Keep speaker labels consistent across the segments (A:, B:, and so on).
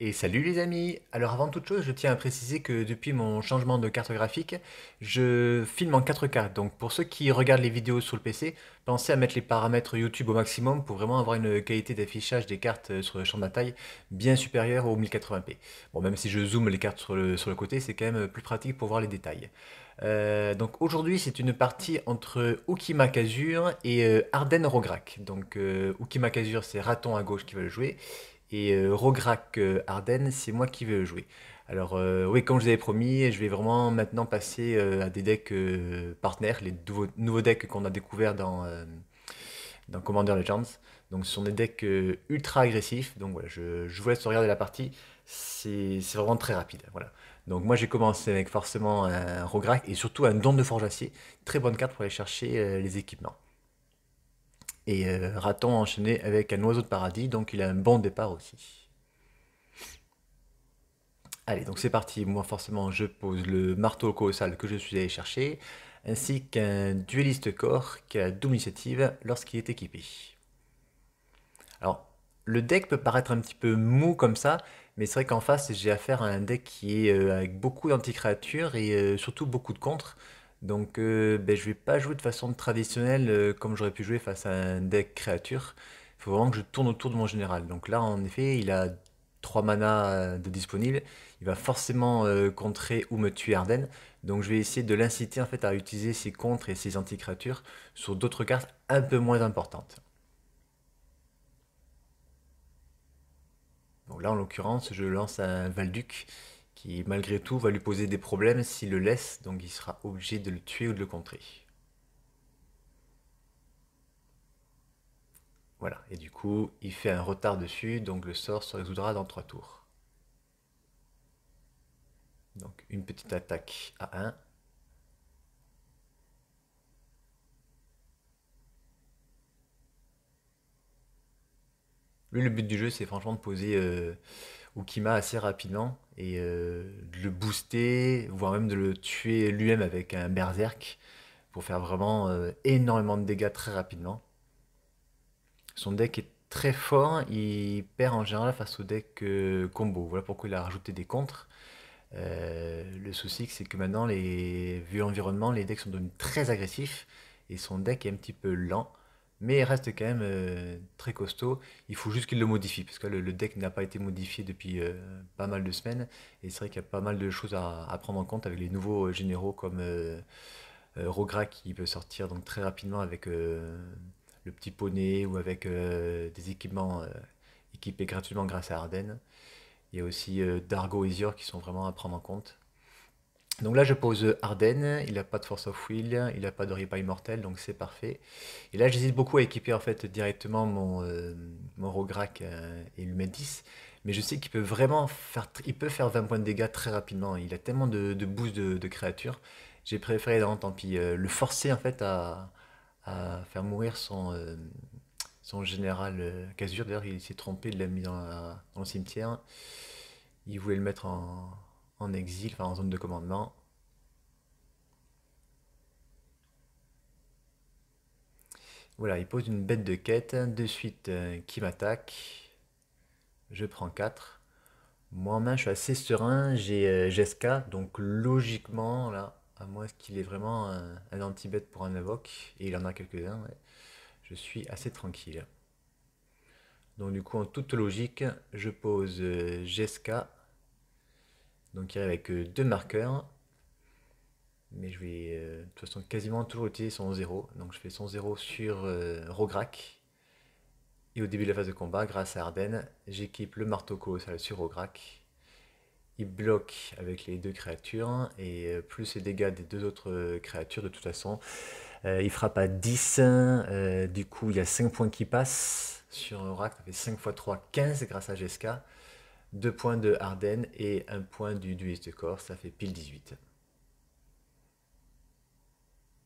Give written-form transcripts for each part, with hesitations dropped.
A: Et salut les amis! Alors avant toute chose, je tiens à préciser que depuis mon changement de carte graphique, je filme en 4K. Donc pour ceux qui regardent les vidéos sur le PC, pensez à mettre les paramètres YouTube au maximum pour vraiment avoir une qualité d'affichage des cartes sur le champ de bataille bien supérieure au 1080p. Bon, même si je zoome les cartes sur le côté, c'est quand même plus pratique pour voir les détails. Donc aujourd'hui, c'est une partie entre Ukima Kazur et Ardennes Rograk. Donc Ukima Kazur, c'est Raton à gauche qui va le jouer. Et Rograk Ardennes, c'est moi qui vais le jouer. Alors oui, comme je vous avais promis, je vais vraiment maintenant passer à des decks partenaires, les nouveaux decks qu'on a découverts dans Commander Legends. Donc ce sont des decks ultra agressifs. Donc voilà, je vous laisse regarder la partie. C'est vraiment très rapide. Voilà. Donc moi j'ai commencé avec forcément un Rograk et surtout un Don de Forge Acier. Très bonne carte pour aller chercher les équipements. Et Raton a enchaîné avec un Oiseau de Paradis, donc il a un bon départ aussi. Allez, donc c'est parti. Moi, forcément, je pose le marteau colossal que je suis allé chercher, ainsi qu'un dueliste corps qui a double initiative lorsqu'il est équipé. Alors, le deck peut paraître un petit peu mou comme ça, mais c'est vrai qu'en face, j'ai affaire à un deck qui est avec beaucoup d'anti-créatures et surtout beaucoup de contres. Donc, ben, je vais pas jouer de façon traditionnelle comme j'aurais pu jouer face à un deck créature. Il faut vraiment que je tourne autour de mon général. Donc là, en effet, il a 3 mana de disponible. Il va forcément contrer ou me tuer Arden. Donc, je vais essayer de l'inciter en fait à utiliser ses contres et ses anti-créatures sur d'autres cartes un peu moins importantes. Donc là, en l'occurrence, je lance un Valduc qui, malgré tout, va lui poser des problèmes s'il le laisse, donc il sera obligé de le tuer ou de le contrer. Voilà, et du coup, il fait un retard dessus, donc le sort se résoudra dans 3 tours. Donc une petite attaque à 1. Lui, le but du jeu, c'est franchement de poser Ukima assez rapidement et de le booster, voire même de le tuer lui-même avec un berserk pour faire vraiment énormément de dégâts très rapidement. Son deck est très fort, il perd en général face au deck combo. Voilà pourquoi il a rajouté des contres. Le souci, c'est que maintenant, vu l'environnement, les decks sont devenus très agressifs et son deck est un petit peu lent, mais il reste quand même très costaud. Il faut juste qu'il le modifie parce que le deck n'a pas été modifié depuis pas mal de semaines et c'est vrai qu'il y a pas mal de choses à prendre en compte avec les nouveaux généraux comme Rogra qui peut sortir donc très rapidement avec le petit poney ou avec des équipements équipés gratuitement grâce à Arden. Il y a aussi Dargo et Zior qui sont vraiment à prendre en compte. Donc là, je pose Arden, il n'a pas de Force of Will, il n'a pas de Ripa Immortel, donc c'est parfait. Et là, j'hésite beaucoup à équiper en fait directement mon Rograk et le Médis, mais je sais qu'il peut vraiment faire, il peut faire 20 points de dégâts très rapidement. Il a tellement de boost de créatures. J'ai préféré, non, tant pis, le forcer en fait à faire mourir son général Kazur. D'ailleurs, il s'est trompé, il l'a mis dans le cimetière. Il voulait le mettre en exil, enfin en zone de commandement. Voilà, il pose une bête de quête, de suite qui m'attaque. Je prends 4. Moi en main, je suis assez serein, j'ai Jeska, donc logiquement, là, à moins qu'il ait vraiment un anti-bet pour un invoque, et il en a quelques-uns, ouais, je suis assez tranquille. Donc du coup, en toute logique, je pose Jeska, donc il arrive avec deux marqueurs, mais je vais de toute façon quasiment toujours utiliser son 0. Donc je fais son 0 sur Rograk. Et au début de la phase de combat, grâce à Arden, j'équipe le marteau colossal sur Rograk. Il bloque avec les deux créatures et plus les dégâts des deux autres créatures de toute façon. Il frappe à 10, du coup il y a 5 points qui passent sur Rograk, ça fait 5 x 3, 15 grâce à Jeska. 2 points de Arden et un point du dueliste de corps, ça fait pile 18.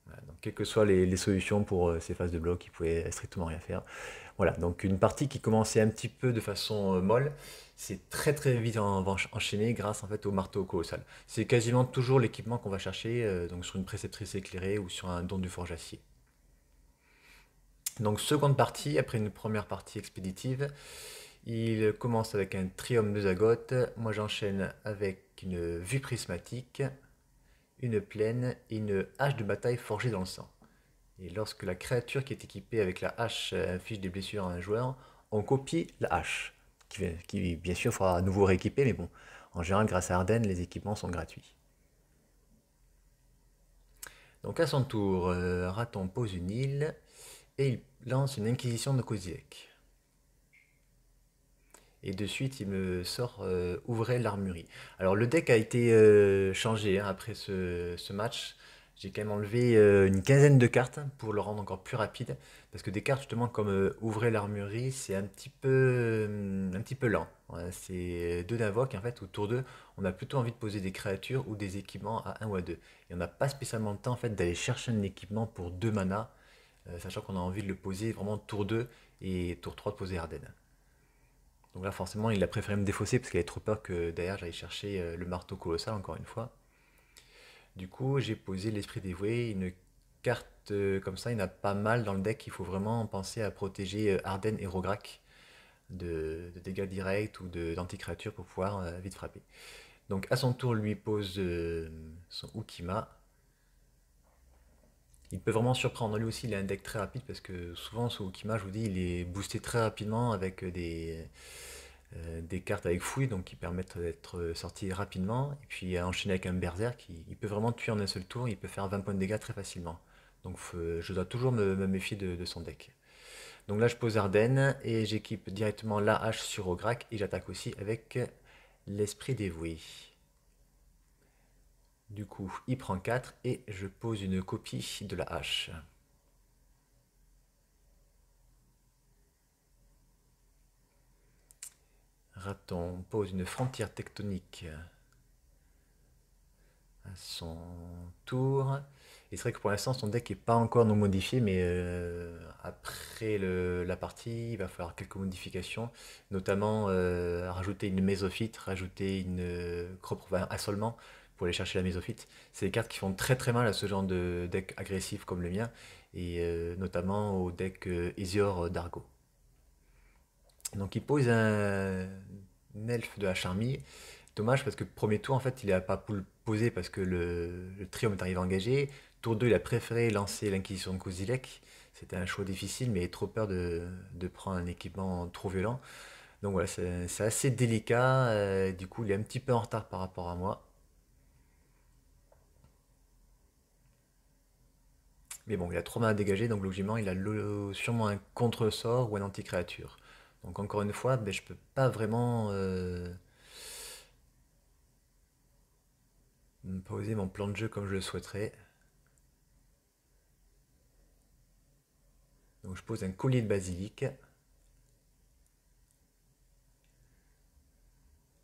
A: Voilà, donc, quelles que soient les solutions pour ces phases de bloc, il pouvait strictement rien faire. Voilà, donc une partie qui commençait un petit peu de façon molle, c'est très très vite enchaîné grâce en fait au marteau colossal. C'est quasiment toujours l'équipement qu'on va chercher donc sur une préceptrice éclairée ou sur un don du forge acier. Donc seconde partie, après une première partie expéditive, Il commence avec un Triome de Zagoth. Moi, j'enchaîne avec une vue prismatique, une plaine et une hache de bataille forgée dans le sang. Et lorsque la créature qui est équipée avec la hache inflige des blessures à un joueur, on copie la hache, bien sûr faudra à nouveau rééquiper, mais bon, en général grâce à Ardennes, les équipements sont gratuits. Donc à son tour, Raton pose une île et il lance une inquisition de Kozilek. Et de suite, il me sort Ouvrez l'armurerie. Alors le deck a été changé hein, après ce match. J'ai quand même enlevé une quinzaine de cartes pour le rendre encore plus rapide. Parce que des cartes justement comme Ouvrez l'armurerie, c'est un petit peu lent. Ouais, c'est deux d'invoque en fait, au tour 2, on a plutôt envie de poser des créatures ou des équipements à un ou à 2. Et on n'a pas spécialement le temps en fait d'aller chercher un équipement pour 2 mana, sachant qu'on a envie de le poser vraiment tour 2 et tour 3 de poser Ardennes. Donc là, forcément, il a préféré me défausser parce qu'il avait trop peur que derrière j'aille chercher le marteau colossal encore une fois. Du coup, j'ai posé l'esprit dévoué, une carte comme ça, il y en a pas mal dans le deck. Il faut vraiment penser à protéger Ardennes et Rograk de dégâts directs ou d'anti-créatures pour pouvoir vite frapper. Donc à son tour, lui pose son Ukima. Il peut vraiment surprendre. Lui aussi, il a un deck très rapide parce que souvent, ce Ukima, je vous dis, il est boosté très rapidement avec des cartes avec fouille, donc qui permettent d'être sorties rapidement. Et puis enchaîner avec un berserk, il peut vraiment tuer en un seul tour, il peut faire 20 points de dégâts très facilement. Donc je dois toujours me méfier de son deck. Donc là je pose Ardennes et j'équipe directement la hache sur Ograk et j'attaque aussi avec l'esprit dévoué. Du coup il prend 4 et je pose une copie de la hache. Raton pose une frontière tectonique à son tour. Et c'est vrai que pour l'instant, son deck n'est pas encore non modifié, mais après la partie, il va falloir quelques modifications, notamment rajouter une mésophyte, rajouter une crop enfin, assolement pour aller chercher la mésophyte. C'est des cartes qui font très très mal à ce genre de deck agressif comme le mien, et notamment au deck Isior d'Argo. Donc il pose un elfe de la charmille. Dommage parce que premier tour, en fait, il n'a pas pu le poser parce que le Triome est arrivé engagé. Tour 2, il a préféré lancer l'Inquisition de Kozilek. C'était un choix difficile, mais il a trop peur de prendre un équipement trop violent. Donc voilà, c'est assez délicat. Du coup, il est un petit peu en retard par rapport à moi. Mais bon, il a 3 mains à dégager, donc logiquement, il a sûrement un contre-sort ou un anti-créature. Donc encore une fois, ben, je peux pas vraiment me poser mon plan de jeu comme je le souhaiterais. Donc je pose un collier de basilic,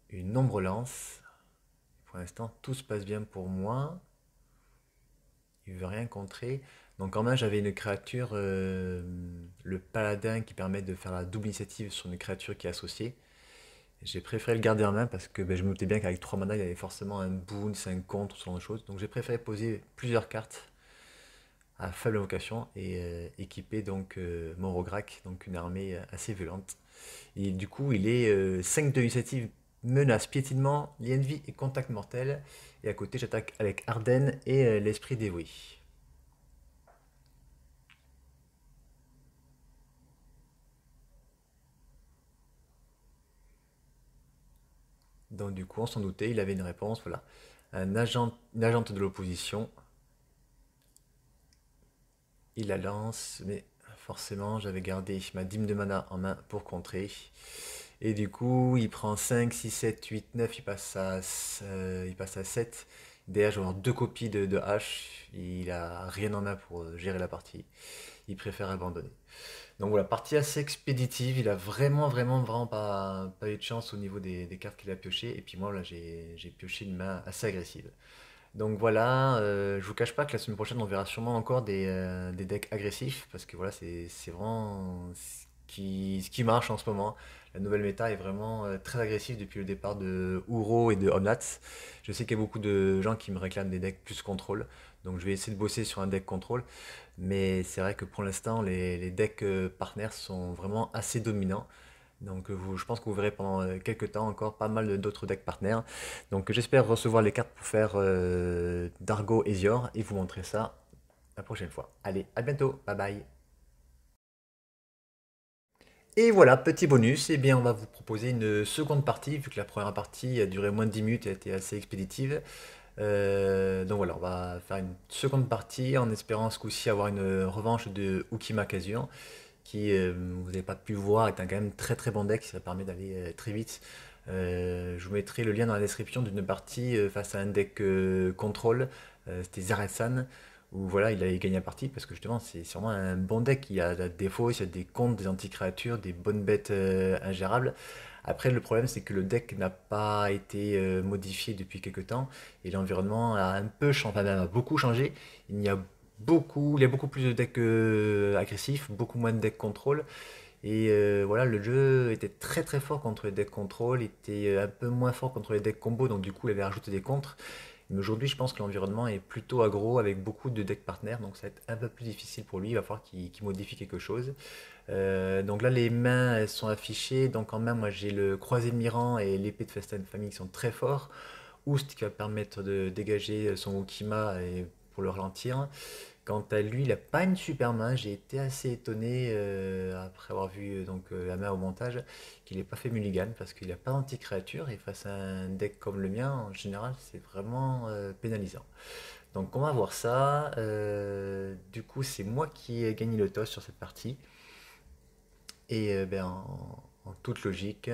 A: une ombre lance. Pour l'instant, tout se passe bien pour moi. Il veut rien contrer. Donc en main, j'avais une créature, le paladin, qui permet de faire la double initiative sur une créature qui est associée. J'ai préféré le garder en main parce que ben, je me doutais bien qu'avec 3 mana, il y avait forcément un boon, 5 contre, ce genre de choses. Donc j'ai préféré poser plusieurs cartes à faible invocation et équiper donc mon Rograk, donc une armée assez violente. Et du coup, il est 5 de initiative, menace, piétinement, lien de vie et contact mortel. Et à côté, j'attaque avec Ardennes et l'esprit dévoué. Donc du coup, on s'en doutait, il avait une réponse, voilà. Une agente de l'opposition. Il la lance, mais forcément, j'avais gardé ma dîme de mana en main pour contrer. Et du coup, il prend 5, 6, 7, 8, 9, il passe à 7. Derrière, je vais avoir deux copies de H. Il a rien en main pour gérer la partie. Il préfère abandonner. Donc voilà, partie assez expéditive. Il a vraiment pas eu de chance au niveau des cartes qu'il a piochées. Et puis moi, là, j'ai pioché une main assez agressive. Donc voilà, je vous cache pas que la semaine prochaine, on verra sûrement encore des decks agressifs, parce que voilà, c'est vraiment ce qui marche en ce moment. La nouvelle méta est vraiment très agressive depuis le départ de Uro et de Omnats. Je sais qu'il y a beaucoup de gens qui me réclament des decks plus contrôle, donc je vais essayer de bosser sur un deck contrôle. Mais c'est vrai que pour l'instant, les decks partenaires sont vraiment assez dominants. Donc je pense que vous verrez pendant quelques temps encore pas mal d'autres decks partenaires. Donc j'espère recevoir les cartes pour faire Dargo et Zior et vous montrer ça la prochaine fois. Allez, à bientôt, bye bye. Et voilà, petit bonus, eh bien on va vous proposer une seconde partie, vu que la première partie a duré moins de 10 minutes et a été assez expéditive. Donc voilà, on va faire une seconde partie en espérant ce coup-ci avoir une revanche de Ukima Kazuyan, qui, vous n'avez pas pu voir, est un quand même très très bon deck, ça permet d'aller très vite. Je vous mettrai le lien dans la description d'une partie face à un deck contrôle, c'était Zaretsan, où voilà, il avait gagné la partie parce que justement c'est sûrement un bon deck. Il y a des fausses, il y a des contres, des anti-créatures, des bonnes bêtes ingérables. Après, le problème c'est que le deck n'a pas été modifié depuis quelques temps et l'environnement a un peu changé, enfin, même a beaucoup changé. Il y a beaucoup plus de decks agressifs, beaucoup moins de decks contrôle. Et voilà, le jeu était très très fort contre les decks contrôle, était un peu moins fort contre les decks combo, donc du coup il avait rajouté des contres. Mais aujourd'hui, je pense que l'environnement est plutôt aggro avec beaucoup de decks partenaires, donc ça va être un peu plus difficile pour lui. Il va falloir qu'il modifie quelque chose. Donc là, les mains elles sont affichées. Donc en main, moi j'ai le croisé de Miran et l'épée de Festa Famille qui sont très forts. Oust qui va permettre de dégager son Ukima et pour le ralentir. Quant à lui, il n'a pas une super main. J'ai été assez étonné après avoir vu la main au montage qu'il n'ait pas fait mulligan parce qu'il n'a pas d'anti-créature et face à un deck comme le mien, en général, c'est vraiment pénalisant. Donc on va voir ça. Du coup, c'est moi qui ai gagné le toss sur cette partie. Et en toute logique,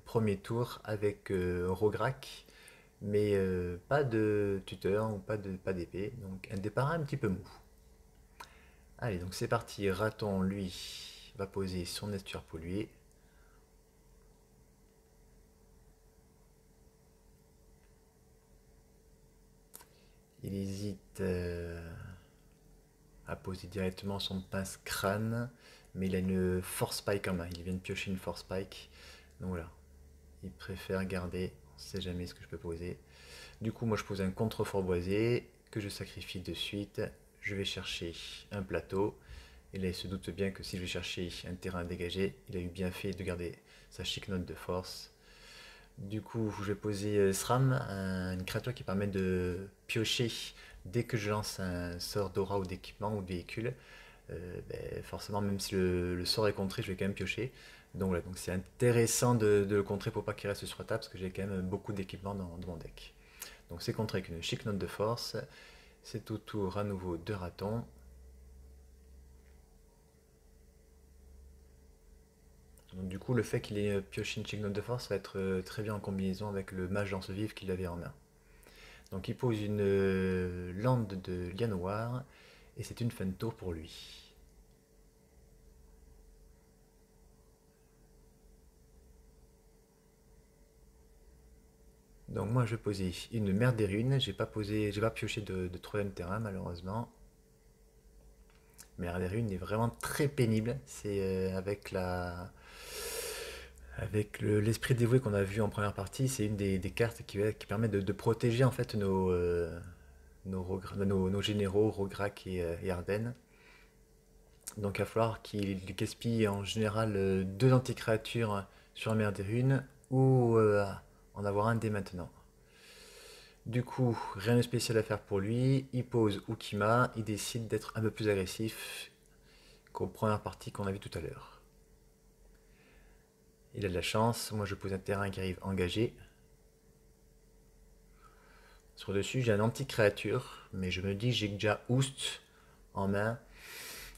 A: premier tour avec Rograk, mais pas de tuteur ou pas d'épée. Donc un départ un petit peu mou. Allez, donc c'est parti. Raton, lui, va poser son estuaire pollué. Il hésite à poser directement son pince-crâne, mais il a une force spike en main. Il vient de piocher une force spike. Donc voilà, il préfère garder. On ne sait jamais ce que je peux poser. Du coup, moi je pose un contrefort boisé que je sacrifie de suite. Je vais chercher un plateau. Et là, il se doute bien que si je vais chercher un terrain à dégager, il a eu bien fait de garder sa chic note de force. Du coup, je vais poser SRAM, une créature qui permet de piocher dès que je lance un sort d'aura ou d'équipement ou de véhicule. Forcément, même si le sort est contré, je vais quand même piocher. Donc voilà, donc c'est intéressant de le contrer pour pas qu'il reste sur la table parce que j'ai quand même beaucoup d'équipements dans mon deck. Donc c'est contré avec une chic note de force. C'est au tour à nouveau de raton. Donc du coup, le fait qu'il ait pioché une chic note de force va être très bien en combinaison avec le mage lance vive qu'il avait en main. Donc il pose une lande de Llanowar et c'est une fin de tour pour lui. Donc moi je vais poser une mer des runes, j'ai pas pioché de troisième terrain malheureusement. Mer des runes est vraiment très pénible, c'est avec l'esprit dévoué qu'on a vu en première partie, c'est une des cartes qui permet de protéger en fait nos généraux, Rograk et Ardennes. Donc il va falloir qu'il gaspille en général deux anti-créatures sur la mer des runes ou en avoir un dès maintenant. Du coup, rien de spécial à faire pour lui. Il pose Ukima, il décide d'être un peu plus agressif qu'aux premières parties qu'on a vu tout à l'heure. Il a de la chance, moi je pose un terrain qui arrive engagé. Sur dessus, j'ai un anti-créature, mais je me dis j'ai déjà Oust en main.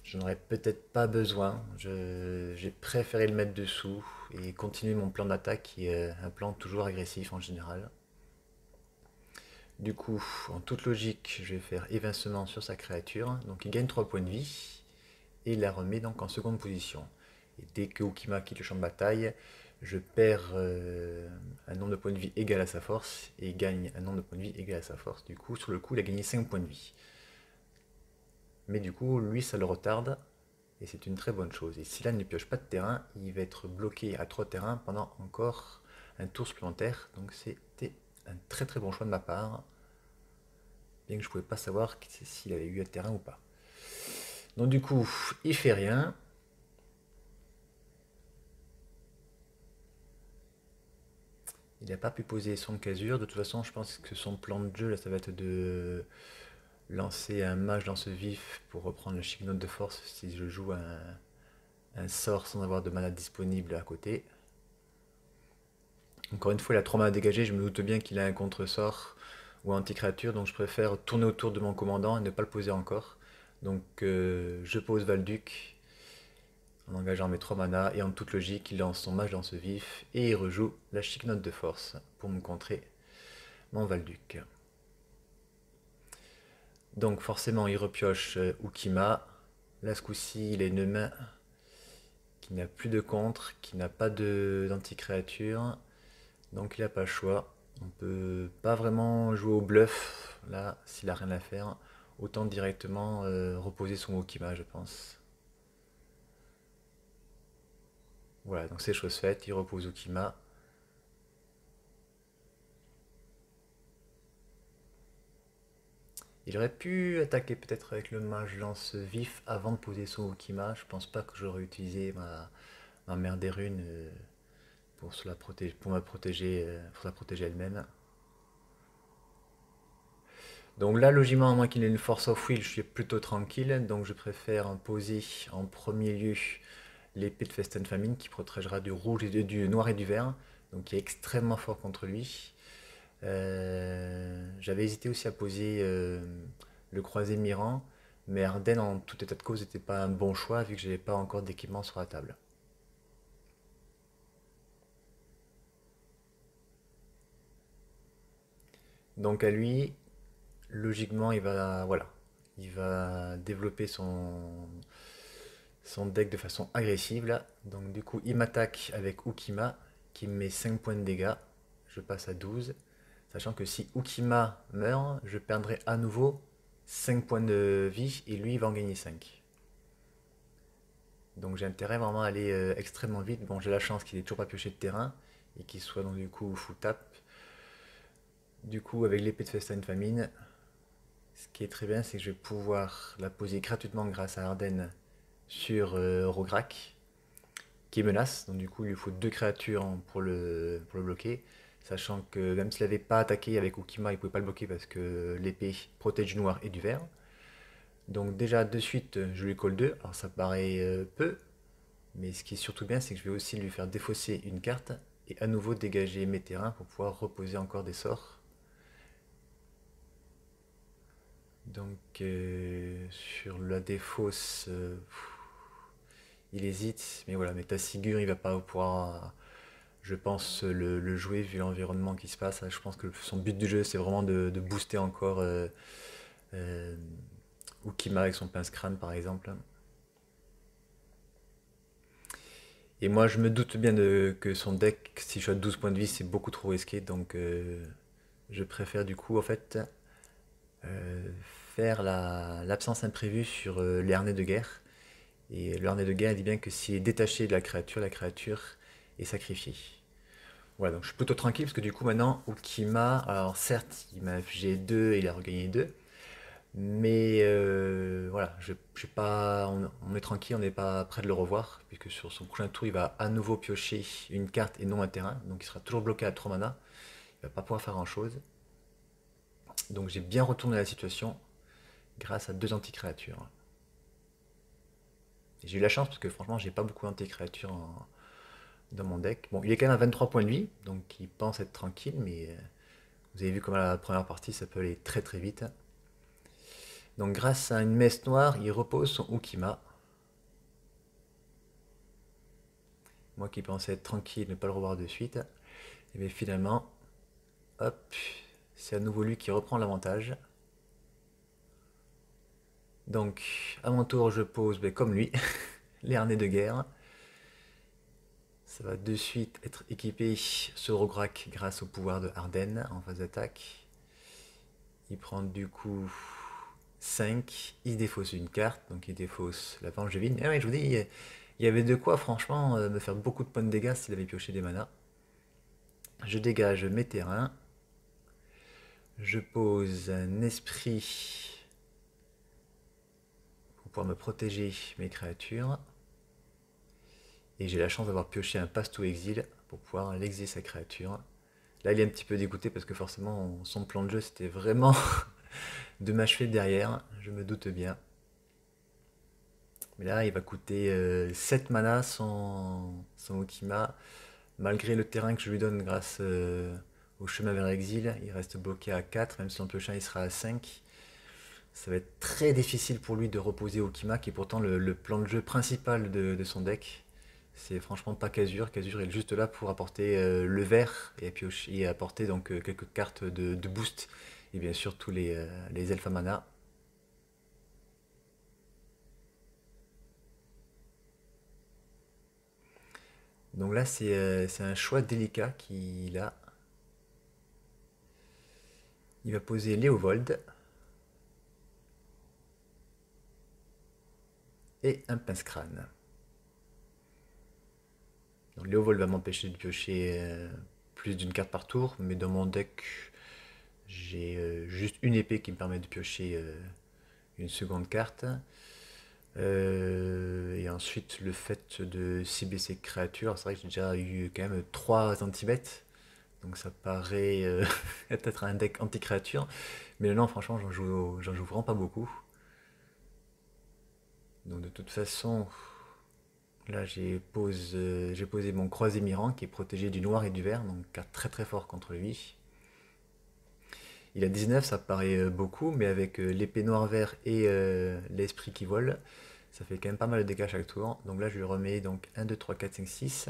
A: Je n'aurais peut-être pas besoin. J'ai préféré le mettre dessous et continuer mon plan d'attaque qui est un plan toujours agressif en général. Du coup, en toute logique, je vais faire évincement sur sa créature. Donc il gagne 3 points de vie et il la remet donc en seconde position. Et dès que Ukima quitte le champ de bataille, je perds un nombre de points de vie égal à sa force et il gagne un nombre de points de vie égal à sa force. Du coup, sur le coup, il a gagné 5 points de vie. Mais du coup, lui, ça le retarde et c'est une très bonne chose. Et si là il ne pioche pas de terrain, il va être bloqué à 3 terrains pendant encore un tour supplémentaire. Donc c'était un très très bon choix de ma part. Bien que je ne pouvais pas savoir s'il avait eu un terrain ou pas. Donc du coup, il fait rien. Il n'a pas pu poser son casure. De toute façon, je pense que son plan de jeu, là, ça va être de lancer un mage dans ce vif pour reprendre le chic note de force si je joue un sort sans avoir de mana disponible à côté. Encore une fois, il a 3 mana dégagés, je me doute bien qu'il a un contre-sort ou anti-créature, donc je préfère tourner autour de mon commandant et ne pas le poser encore. Donc je pose Valduc en engageant mes 3 manas, et en toute logique, il lance son mage dans ce vif et il rejoue la chic note de force pour me contrer mon Valduc. Donc forcément, il repioche Ukima. Là, ce coup-ci, il a une main qui n'a plus de contre, qui n'a pas d'anti-créature. Donc il n'a pas le choix. On peut pas vraiment jouer au bluff, là, s'il a rien à faire. Autant directement reposer son Ukima, je pense. Voilà, donc c'est chose faite, il repose Ukima. Il aurait pu attaquer peut-être avec le mage lance vif avant de poser son Ukima. Je pense pas que j'aurais utilisé ma mère des runes pour, pour me protéger, pour la protéger elle-même. Donc là, logiquement, à moins qu'il ait une force of will, je suis plutôt tranquille. Donc je préfère poser en premier lieu l'épée de Festen Famine qui protégera du rouge et du noir et du vert. Donc qui est extrêmement fort contre lui. J'avais hésité aussi à poser le croisé Miran, mais Arden en tout état de cause n'était pas un bon choix vu que j'avais pas encore d'équipement sur la table. Donc à lui, logiquement, voilà, il va développer son deck de façon agressive là. Donc du coup, il m'attaque avec Ukima qui me met 5 points de dégâts. Je passe à 12. Sachant que si Ukima meurt, je perdrai à nouveau 5 points de vie et lui il va en gagner 5. Donc j'ai intérêt vraiment à aller extrêmement vite. Bon, j'ai la chance qu'il ait toujours pas pioché de terrain et qu'il soit donc du coup full tap. Du coup, avec l'épée de Festin Famine, ce qui est très bien, c'est que je vais pouvoir la poser gratuitement grâce à Arden sur Rograk, qui menace. Donc du coup, il lui faut 2 créatures pour le bloquer. Sachant que même s'il n'avait pas attaqué avec Ukima, il ne pouvait pas le bloquer parce que l'épée protège du noir et du vert. Donc déjà, de suite, je lui colle 2. Alors ça paraît peu, mais ce qui est surtout bien, c'est que je vais aussi lui faire défausser une carte et à nouveau dégager mes terrains pour pouvoir reposer encore des sorts. Donc sur la défausse, il hésite, mais voilà, mais Tassigur, il va pas pouvoir, je pense, le jouer vu l'environnement qui se passe. Je pense que son but du jeu, c'est vraiment de booster encore euh, Ukima avec son pince-crâne, par exemple. Et moi, je me doute bien que son deck, si je suis à 12 points de vie, c'est beaucoup trop risqué. Donc, je préfère du coup, en fait, euh, faire l'absence imprévue sur les harnais de guerre. Et le harnais de guerre dit bien que s'il est détaché de la créature est sacrifiée. Voilà, donc je suis plutôt tranquille parce que du coup, maintenant, Ukima, alors certes, il m'a FG 2 et il a regagné 2. Mais voilà, je pas, on est tranquille, on n'est pas prêt de le revoir, puisque sur son prochain tour, il va à nouveau piocher une carte et non un terrain, donc il sera toujours bloqué à 3 mana, il va pas pouvoir faire grand-chose. Donc j'ai bien retourné la situation grâce à 2 anti-créatures. J'ai eu la chance parce que franchement, j'ai pas beaucoup d'anti-créatures dans mon deck. Bon, il est quand même à 23 points de vie, donc il pense être tranquille, mais vous avez vu comment la première partie, ça peut aller très très vite. Donc grâce à une messe noire, il repose son Ukima. Moi qui pensais être tranquille, ne pas le revoir de suite. Et bien finalement, hop, c'est à nouveau lui qui reprend l'avantage. Donc, à mon tour, je pose comme lui, les harnais de guerre. Ça va de suite être équipé sur Rograk grâce au pouvoir de Arden en phase d'attaque. Il prend du coup 5, il défausse une carte, donc il défausse la Vangevine. Et oui, je vous dis, il y avait de quoi franchement me faire beaucoup de points de dégâts s'il avait pioché des manas. Je dégage mes terrains. Je pose un esprit pour pouvoir me protéger mes créatures. Et j'ai la chance d'avoir pioché un passe-tout exil pour pouvoir l'exiler sa créature. Là, il est un petit peu dégoûté parce que forcément, son plan de jeu, c'était vraiment de m'achever derrière, je me doute bien. Mais là, il va coûter 7 mana son Okima. Malgré le terrain que je lui donne grâce au chemin vers l'exil, il reste bloqué à 4, même si son piochant il sera à 5. Ça va être très difficile pour lui de reposer Okima, qui est pourtant le plan de jeu principal de son deck. C'est franchement pas Kazur. Kazur est juste là pour apporter le vert et, et apporter donc quelques cartes de boost. Et bien sûr tous les elfes à mana. Donc là c'est un choix délicat qu'il a. Il va poser Léovold et un pince-crâne. Donc Léovold va m'empêcher de piocher plus d'une carte par tour, mais dans mon deck, j'ai juste une épée qui me permet de piocher une seconde carte. Et ensuite, le fait de cibler ces créatures, c'est vrai que j'ai déjà eu quand même 3 anti-bêtes, donc ça paraît être un deck anti-créature. Mais non, franchement, j'en joue vraiment pas beaucoup. Donc de toute façon, là j'ai posé mon croisé Mirant qui est protégé du noir et du vert, donc carte très très fort contre lui. Il a 19, ça paraît beaucoup, mais avec l'épée noir-vert et l'esprit qui vole, ça fait quand même pas mal de dégâts chaque tour. Donc là je lui remets donc 1, 2, 3, 4, 5, 6.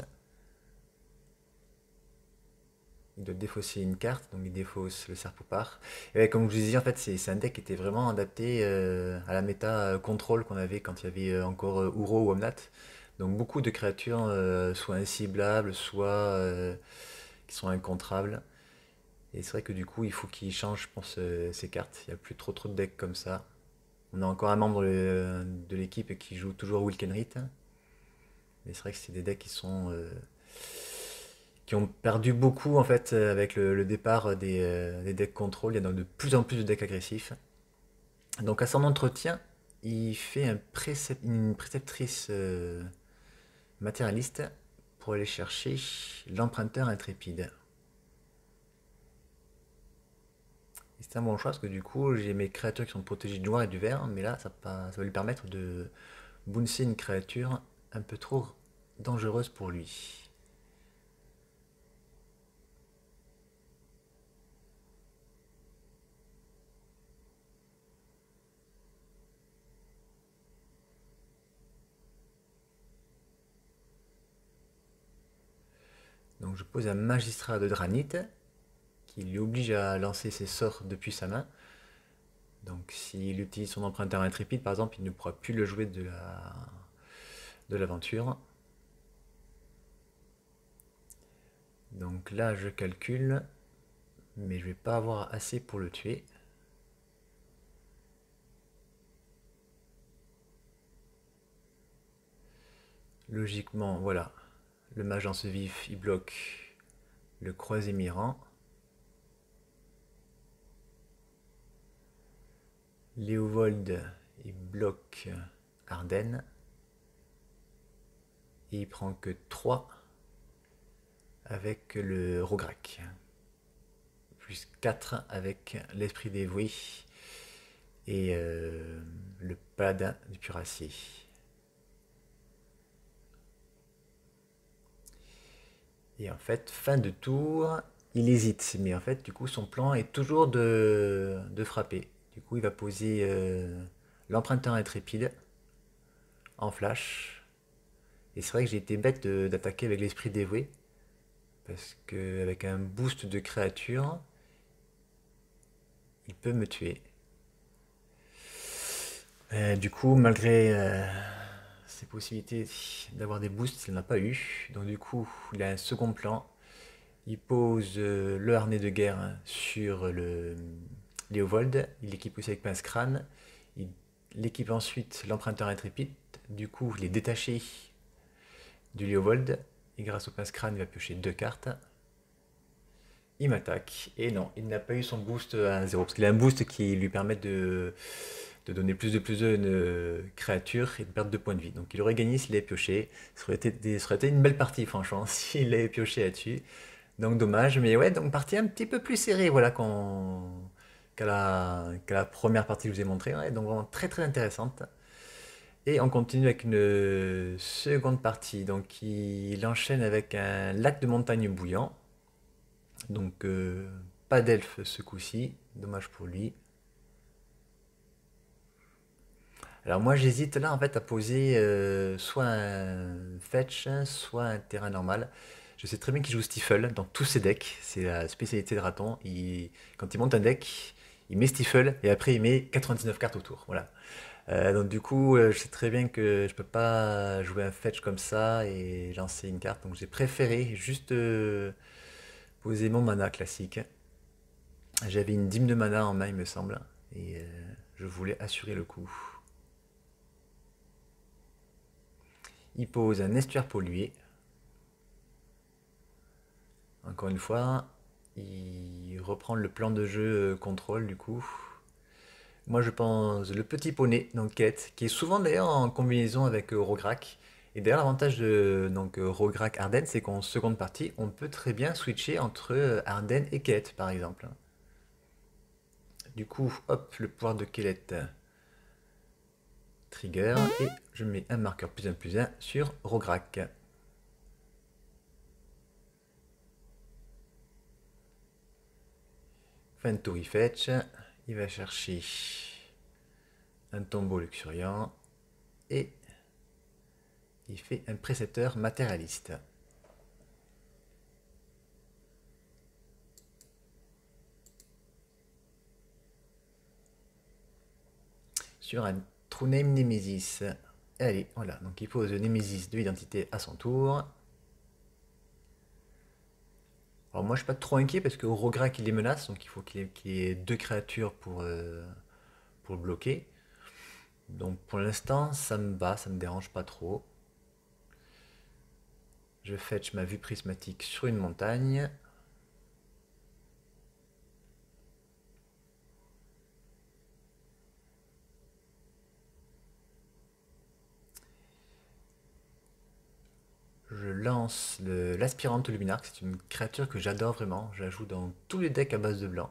A: Il doit défausser une carte, donc il défausse le Serpopard. Et ouais, comme je vous disais, en fait, c'est un deck qui était vraiment adapté à la méta contrôle qu'on avait quand il y avait encore Uro ou Omnat. Donc beaucoup de créatures, soit inciblables, soit qui sont incontrables. Et c'est vrai que du coup, il faut qu'il change, je pense, ses cartes. Il n'y a plus trop de decks comme ça. On a encore un membre de l'équipe qui joue toujours Wilkenrit. Mais c'est vrai que c'est des decks qui ont perdu beaucoup en fait avec le départ des decks contrôle. Il y a de plus en plus de decks agressifs. Donc à son entretien, il fait une préceptrice matérialiste pour aller chercher l'emprunteur intrépide. Et c'est un bon choix parce que du coup j'ai mes créatures qui sont protégées du noir et du vert, mais là ça va lui permettre de bouncer une créature un peu trop dangereuse pour lui. Donc je pose un magistrat de Dranit qui lui oblige à lancer ses sorts depuis sa main. Donc s'il utilise son emprunteur intrépide par exemple, il ne pourra plus le jouer de l'aventure. Donc là je calcule, mais je vais pas avoir assez pour le tuer. Logiquement, voilà, le mage ce vif, il bloque le croisé Mirant. Léovold, il bloque Ardennes. Et il prend que 3 avec le Rograk. Plus 4 avec l'esprit dévoué et le paladin du Puracier. Et en fait, fin de tour, il hésite. Mais en fait, du coup, son plan est toujours de frapper. Du coup, il va poser l'emprunteur intrépide en flash. Et c'est vrai que j'ai été bête d'attaquer avec l'esprit dévoué. Parce qu'avec un boost de créature, il peut me tuer. Du coup, malgré ses possibilités d'avoir des boosts, il n'en a pas eu. Donc du coup, il a un second plan. Il pose le harnais de guerre sur le Léovold. Il l'équipe aussi avec pince crâne. Il l'équipe ensuite l'emprunteur intrépide. Du coup, il est détaché du Léovold. Et grâce au pince crâne, il va piocher 2 cartes. Il m'attaque. Et non, il n'a pas eu son boost à 0. Parce qu'il a un boost qui lui permet de donner plus de une créature et de perdre 2 points de vie. Donc il aurait gagné s'il avait pioché. Ça aurait été une belle partie, franchement, s'il avait pioché là-dessus. Donc dommage, mais ouais, donc partie un petit peu plus serrée, voilà, qu'à la première partie que je vous ai montrée, ouais, donc vraiment très très intéressante. Et on continue avec une seconde partie, donc il enchaîne avec un lac de montagne bouillant, donc pas d'elfe ce coup-ci, dommage pour lui. Alors moi j'hésite là en fait à poser soit un fetch, soit un terrain normal. Je sais très bien qu'il joue Stifle dans tous ses decks, c'est la spécialité de Raton. Quand il monte un deck, il met Stifle et après il met 99 cartes autour. Voilà. Donc du coup, je sais très bien que je peux pas jouer un fetch comme ça et lancer une carte. Donc j'ai préféré juste poser mon mana classique. J'avais une dîme de mana en main il me semble et je voulais assurer le coup. Il pose un estuaire pollué. Encore une fois, il reprend le plan de jeu contrôle du coup. Moi je pense le petit poney d'enquête, qui est souvent d'ailleurs en combinaison avec Rograk. Et d'ailleurs l'avantage de Rograk Arden, c'est qu'en seconde partie, on peut très bien switcher entre Arden et Kellet par exemple. Du coup, hop, le pouvoir de Kellet trigger, et je mets un marqueur plus un sur Rograk. Fin de tour, il fetch, il va chercher un tombeau luxuriant, et il fait un précepteur matérialiste. Sur un True Name Nemesis. Allez, voilà, donc il pose Nemesis de l'identité à son tour. Alors moi je suis pas trop inquiet parce que Rograk il les menace, donc il faut qu'il ait deux créatures pour le bloquer. Donc pour l'instant ça me bat, ça me dérange pas trop. Je fetch ma vue prismatique sur une montagne. Je lance l'aspirante luminarque, c'est une créature que j'adore vraiment. Je la joue dans tous les decks à base de blanc.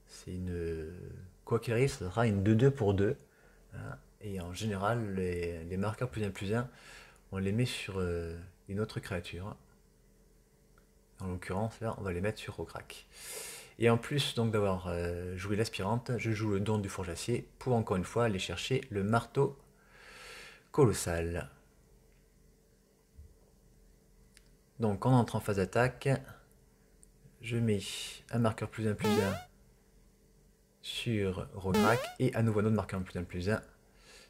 A: C'est une. Quoi qu'il arrive, ça sera une 2-2 pour 2. Et en général, les marqueurs +1/+1, on les met sur une autre créature. En l'occurrence, là, on va les mettre sur Rograk. Et en plus donc d'avoir joué l'aspirante, je joue le don du forge-acier pour encore une fois aller chercher le marteau colossal. Donc en entrant en phase d'attaque, je mets un marqueur +1/+1 sur Rograk et à nouveau un autre marqueur +1/+1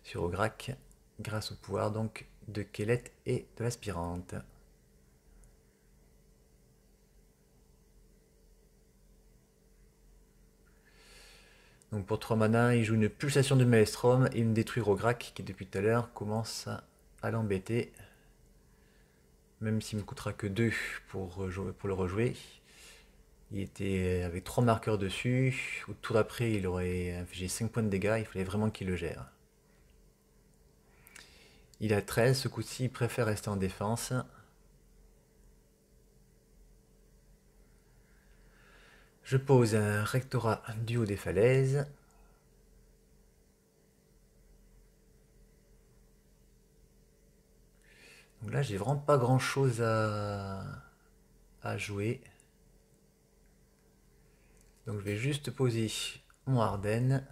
A: sur Rograk grâce au pouvoir donc de Kellet et de l'aspirante. Donc pour 3 mana, il joue une pulsation de Maelstrom et une détruit Rograk qui depuis tout à l'heure commence à l'embêter. Même s'il me coûtera que 2 pour le rejouer. Il était avec 3 marqueurs dessus. Au tour d'après, il aurait infligé 5 points de dégâts. Il fallait vraiment qu'il le gère. Il a 13. Ce coup-ci, il préfère rester en défense. Je pose un rectorat du haut des falaises. Donc là, j'ai vraiment pas grand-chose à jouer. Donc je vais juste poser mon Arden.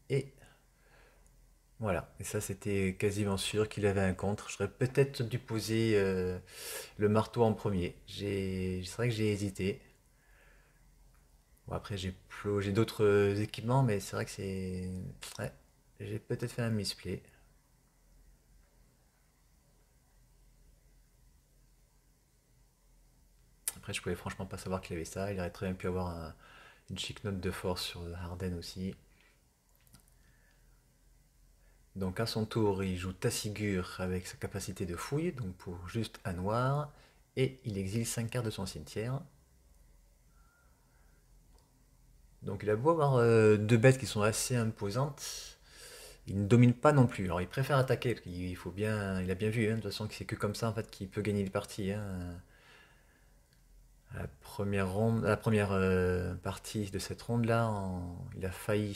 A: Et voilà. Et ça, c'était quasiment sûr qu'il avait un contre. J'aurais peut-être dû poser le marteau en premier. C'est vrai que j'ai hésité. Bon, après, j'ai d'autres équipements, mais c'est vrai que c'est. Ouais, j'ai peut-être fait un misplay. Après, je pouvais franchement pas savoir qu'il avait ça. Il aurait très bien pu avoir une chic note de force sur Harden aussi. Donc à son tour, il joue Tassigur avec sa capacité de fouille, donc pour juste un noir. Et il exile 5 cartes de son cimetière. Donc il a beau avoir deux bêtes qui sont assez imposantes, il ne domine pas non plus. Alors il préfère attaquer, parce qu'il faut bien, il a bien vu, hein, de toute façon que c'est que comme ça en fait qu'il peut gagner les parties, hein. La première ronde, la première partie de cette ronde-là, il a failli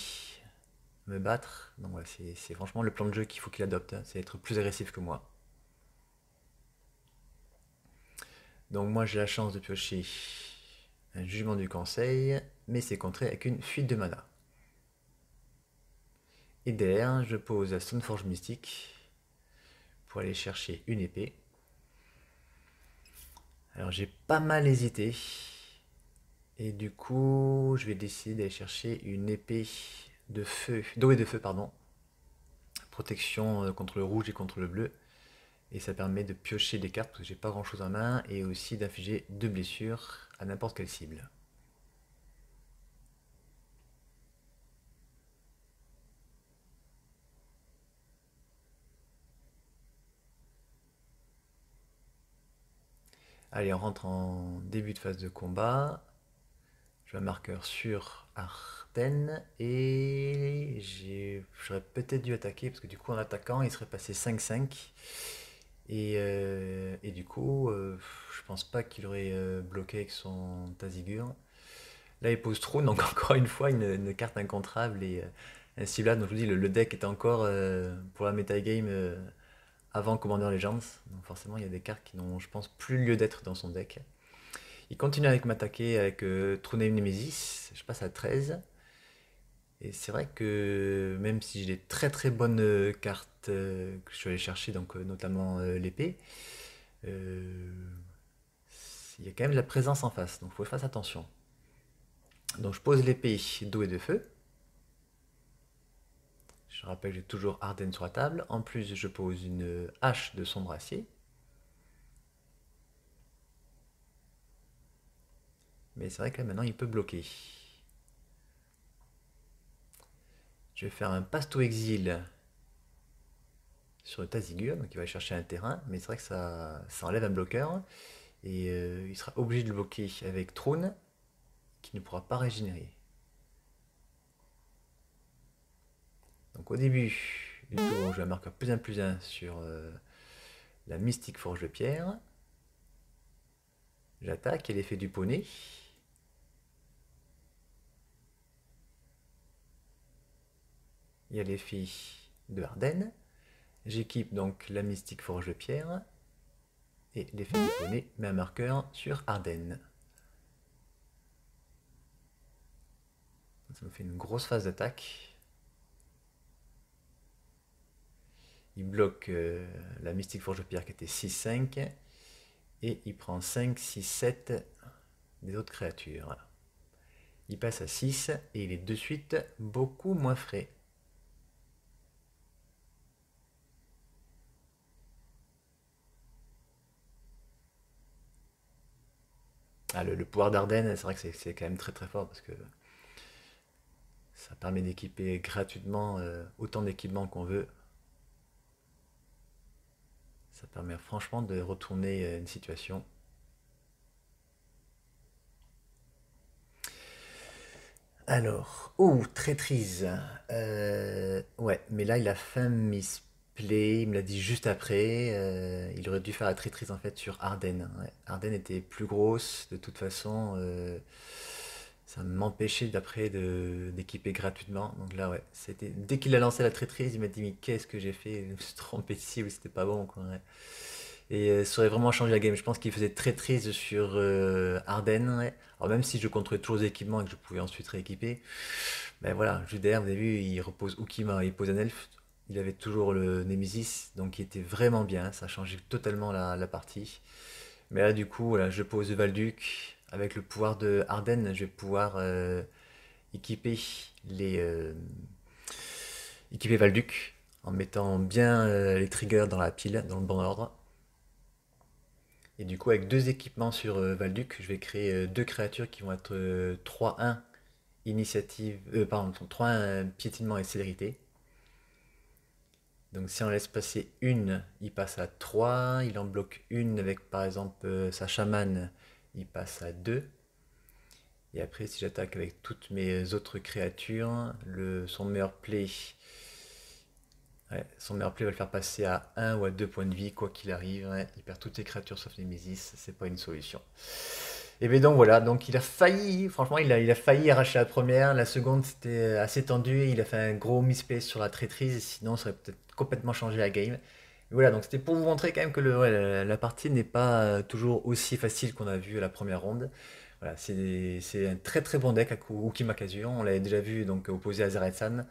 A: me battre. Donc ouais, c'est franchement le plan de jeu qu'il faut qu'il adopte, hein. C'est être plus agressif que moi. Donc moi j'ai la chance de piocher un jugement du conseil, mais c'est contré avec une fuite de mana. Et derrière, je pose la Stoneforge Mystique pour aller chercher une épée. Alors j'ai pas mal hésité. Et du coup, je vais décider d'aller chercher une épée de feu, dorée de feu, pardon. Protection contre le rouge et contre le bleu. Et ça permet de piocher des cartes parce que j'ai pas grand chose en main et aussi d'infliger 2 blessures à n'importe quelle cible. Allez, on rentre en début de phase de combat. Je vais un marqueur sur Arden et j'aurais peut-être dû attaquer parce que du coup en attaquant il serait passé 5-5 et du coup je pense pas qu'il aurait bloqué avec son Tazigure. Là il pose Throne donc encore une fois une carte incontrable et inciblable. Donc je vous dis le deck est encore pour la metagame avant Commander Legends. Donc forcément il y a des cartes qui n'ont je pense plus lieu d'être dans son deck. Il continue avec m'attaquer avec True Name Nemesis. Je passe à 13. Et c'est vrai que même si j'ai des très très bonnes cartes que je suis allé chercher, donc notamment l'épée, euh, il y a quand même de la présence en face. Donc il faut que je fasse attention. Donc je pose l'épée d'eau et de feu. Je rappelle que j'ai toujours Arden sur la table. En plus, je pose une hache de sombre acier. Mais c'est vrai que là maintenant il peut bloquer. Je vais faire un pasto exil sur le Tazigure, donc il va chercher un terrain, mais c'est vrai que ça enlève un bloqueur, et il sera obligé de le bloquer avec Trône, qui ne pourra pas régénérer. Donc au début du tour, je vais marquer plus un sur la Mystique Forge de Pierre. J'attaque, et l'effet du poney. Il y a l'effet de Arden. J'équipe donc la Mystique Forge de Pierre, et l'effet du poney met un marqueur sur Arden. Ça me fait une grosse phase d'attaque. Il bloque la Mystique Forge de Pierre qui était 6-5. Et il prend 5, 6, 7 des autres créatures. Il passe à 6 et il est de suite beaucoup moins frais. Ah, le pouvoir d'Arden, c'est vrai que c'est quand même très très fort parce que ça permet d'équiper gratuitement autant d'équipements qu'on veut. Ça permet franchement de retourner une situation. Alors, oh, traîtrise. Ouais, mais là il a fait misplay, il me l'a dit juste après. Il aurait dû faire la traîtrise en fait sur Arden. Ouais. Arden était plus grosse, de toute façon. Ça m'empêchait d'après d'équiper gratuitement. Donc là, ouais, c'était dès qu'il a lancé la traîtrise, il m'a dit mais qu'est-ce que j'ai fait? Je me suis trompé de cible, c'était pas bon quoi. Ouais. Et ça aurait vraiment changé la game. Je pense qu'il faisait traîtrise sur Arden. Ouais. Alors même si je contrôlais toujours les équipements et que je pouvais ensuite rééquiper, ben voilà, Juder, vous avez vu, il repose Ukima, il pose un elfe. Il avait toujours le Nemesis, donc il était vraiment bien. Ça changeait totalement la partie. Mais là, du coup, voilà, je pose Valduc. Avec le pouvoir de Arden, je vais pouvoir équiper les équiper Valduc en mettant bien les triggers dans la pile, dans le bon ordre. Et du coup, avec deux équipements sur Valduc, je vais créer deux créatures qui vont être 3-1 initiative, pardon, 3-1 piétinement et célérité. Donc si on laisse passer une, il passe à 3. Il en bloque une avec par exemple sa chamane, il passe à 2. Et après, si j'attaque avec toutes mes autres créatures, son meilleur play, ouais, son meilleur play va le faire passer à 1 ou à 2 points de vie, quoi qu'il arrive. Ouais. Il perd toutes les créatures sauf Nemesis, c'est pas une solution. Et bien donc voilà, donc il a failli, franchement, il a failli arracher la première. La seconde, c'était assez tendu. Il a fait un gros misplay sur la traîtrise, et sinon, ça aurait peut-être complètement changé la game. Et voilà, donc c'était pour vous montrer quand même que ouais, la partie n'est pas toujours aussi facile qu'on a vu à la première ronde. Voilà, c'est un très très bon deck à Ukima Kazuya. On l'avait déjà vu donc opposé à Zeretsan,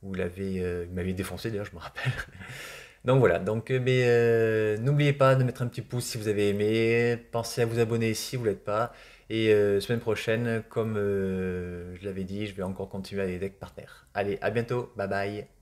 A: où il m'avait défoncé d'ailleurs, je me rappelle. Donc voilà, donc mais n'oubliez pas de mettre un petit pouce si vous avez aimé, pensez à vous abonner si vous ne l'êtes pas, et semaine prochaine, comme je l'avais dit, je vais encore continuer à les decks partenaires. Allez, à bientôt, bye bye.